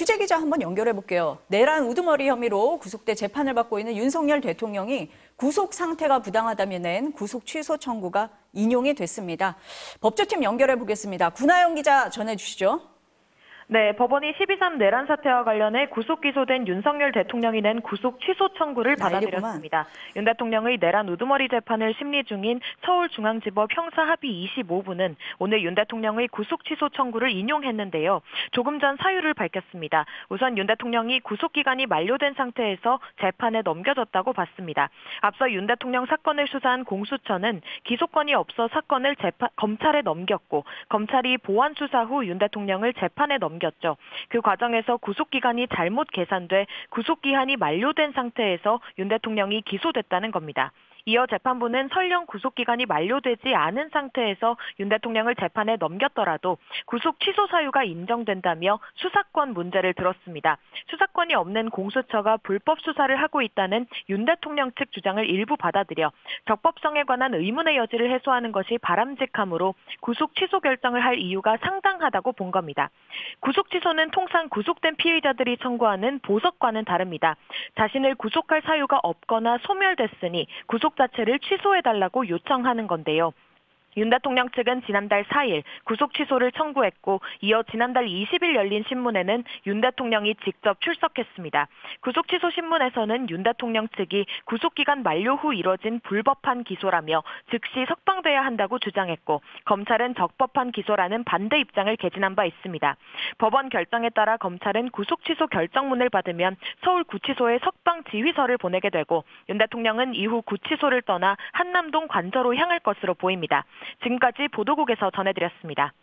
취재 기자 한번 연결해 볼게요. 내란 우두머리 혐의로 구속돼 재판을 받고 있는 윤석열 대통령이 구속 상태가 부당하다며 낸 구속 취소 청구가 인용이 됐습니다. 법조팀 연결해 보겠습니다. 구나영 기자 전해 주시죠. 네, 법원이 12.3 내란 사태와 관련해 구속 기소된 윤석열 대통령이 낸 구속 취소 청구를 받아들였습니다. 윤 대통령의 내란 우두머리 재판을 심리 중인 서울중앙지법 형사합의 25부는 오늘 윤 대통령의 구속 취소 청구를 인용했는데요. 조금 전 사유를 밝혔습니다. 우선 윤 대통령이 구속 기간이 만료된 상태에서 재판에 넘겨졌다고 봤습니다. 앞서 윤 대통령 사건을 수사한 공수처는 기소권이 없어 사건을 검찰에 넘겼고 검찰이 보완 수사 후 윤 대통령을 재판에 넘겼습니다. 그 과정에서 구속기간이 잘못 계산돼 구속기한이 만료된 상태에서 윤 대통령이 기소됐다는 겁니다. 이어 재판부는 설령 구속기간이 만료되지 않은 상태에서 윤 대통령을 재판에 넘겼더라도 구속 취소 사유가 인정된다며 수사권 문제를 들었습니다. 수사권이 없는 공수처가 불법 수사를 하고 있다는 윤 대통령 측 주장을 일부 받아들여 적법성에 관한 의문의 여지를 해소하는 것이 바람직하므로 구속 취소 결정을 할 이유가 상당하다고 본 겁니다. 구속 취소는 통상 구속된 피의자들이 청구하는 보석과는 다릅니다. 자신을 구속할 사유가 없거나 소멸됐으니 구속 자체를 취소해달라고 요청하는 건데요. 윤 대통령 측은 지난달 4일 구속 취소를 청구했고 이어 지난달 20일 열린 신문에는 윤 대통령이 직접 출석했습니다. 구속 취소 신문에서는 윤 대통령 측이 구속기간 만료 후 이뤄진 불법한 기소라며 즉시 석방돼야 한다고 주장했고 검찰은 적법한 기소라는 반대 입장을 개진한 바 있습니다. 법원 결정에 따라 검찰은 구속 취소 결정문을 받으면 서울구치소에 석방 지휘서를 보내게 되고 윤 대통령은 이후 구치소를 떠나 한남동 관저로 향할 것으로 보입니다. 지금까지 보도국에서 전해드렸습니다.